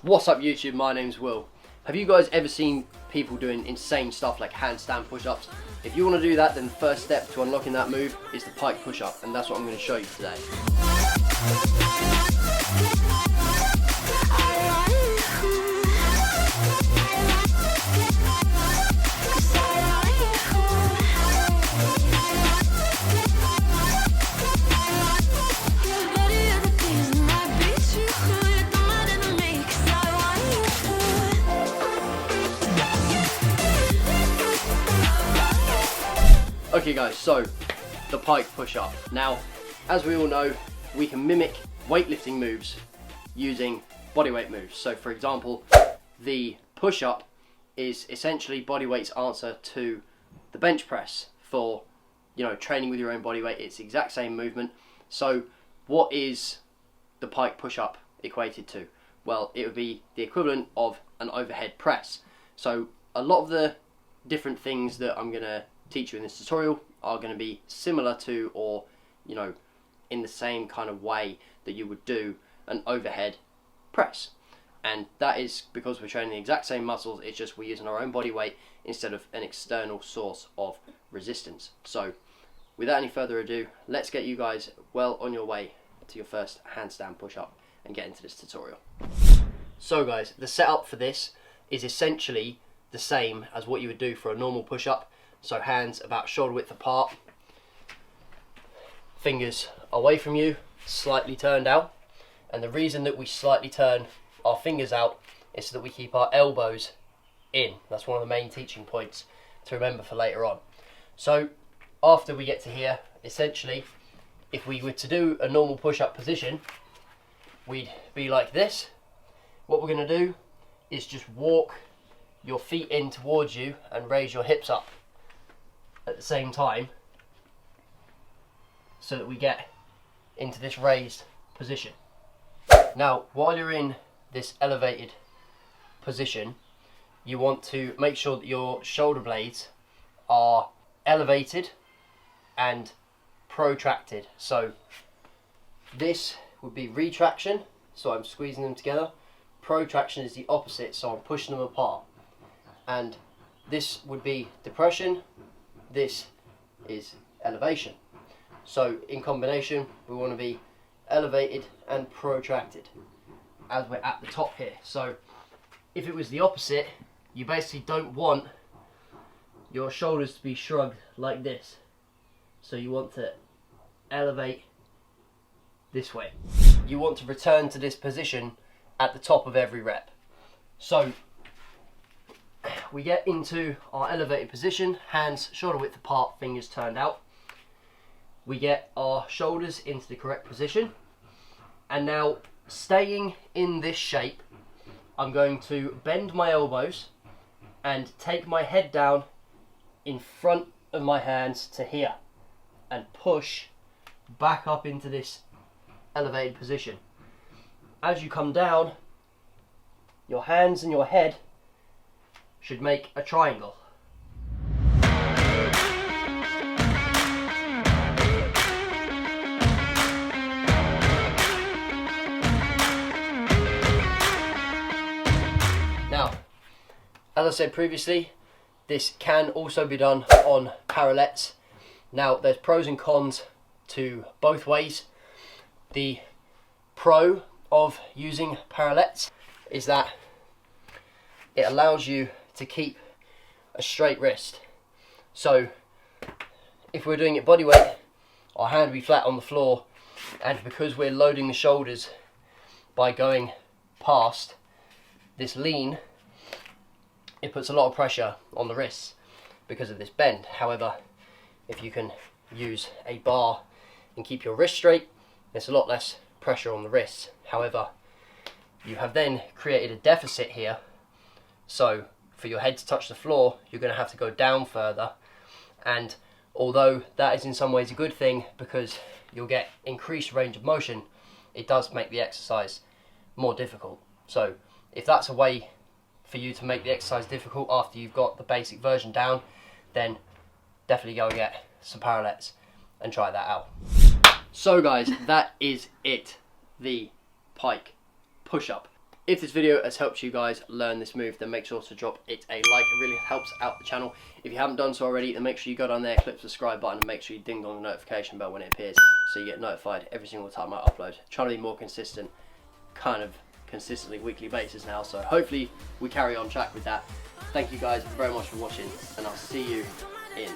What's up YouTube, my name's Will. Have you guys ever seen people doing insane stuff like handstand push-ups? If you want to do that, then the first step to unlocking that move is the pike push-up, and that's what I'm going to show you today. Okay guys, so the pike push-up. Now, as we all know, we can mimic weightlifting moves using bodyweight moves. So for example, the push-up is essentially bodyweight's answer to the bench press for, training with your own body weight. It's the exact same movement. So what is the pike push-up equated to? Well, it would be the equivalent of an overhead press. So a lot of the different things that I'm going to teach you in this tutorial are going to be similar to, or in the same kind of way that you would do an overhead press, and that is because we're training the exact same muscles. It's just we're using our own body weight instead of an external source of resistance. So without any further ado, let's get you guys well on your way to your first handstand push-up and get into this tutorial. So guys, the setup for this is essentially the same as what you would do for a normal push-up. So hands about shoulder width apart, fingers away from you, slightly turned out. And the reason that we slightly turn our fingers out is so that we keep our elbows in. That's one of the main teaching points to remember for later on. So after we get to here, essentially, if we were to do a normal push-up position, we'd be like this. What we're going to do is just walk your feet in towards you and raise your hips up at the same time, so that we get into this raised position. Now, while you're in this elevated position, you want to make sure that your shoulder blades are elevated and protracted. So this would be retraction, so I'm squeezing them together. Protraction is the opposite, so I'm pushing them apart. And this would be depression. This is elevation. So in combination, we want to be elevated and protracted as we're at the top here. So if it was the opposite, you basically don't want your shoulders to be shrugged like this. So you want to elevate this way. You want to return to this position at the top of every rep. So we get into our elevated position, hands shoulder width apart, fingers turned out. We get our shoulders into the correct position, and now staying in this shape, I'm going to bend my elbows and take my head down in front of my hands to here and push back up into this elevated position. As you come down, your hands and your head should make a triangle. Now, as I said previously, this can also be done on parallettes. Now, there's pros and cons to both ways. The pro of using parallettes is that it allows you to keep a straight wrist. So if we're doing it body weight, our hand will be flat on the floor, and because we're loading the shoulders by going past this lean, it puts a lot of pressure on the wrists because of this bend. However, if you can use a bar and keep your wrist straight, there's a lot less pressure on the wrists. However, you have then created a deficit here. So for your head to touch the floor, you're going to have to go down further, and although that is in some ways a good thing because you'll get increased range of motion, it does make the exercise more difficult. So if that's a way for you to make the exercise difficult after you've got the basic version down, then definitely go and get some parallettes and try that out. So guys, that is it, the pike push-up. If this video has helped you guys learn this move, then make sure to drop it a like. It really helps out the channel. If you haven't done so already, then make sure you go down there, click the subscribe button, and make sure you ding on the notification bell when it appears, so you get notified every single time I upload. Trying to be more consistent, kind of consistently weekly basis now, so hopefully we carry on track with that. Thank you guys very much for watching, and I'll see you in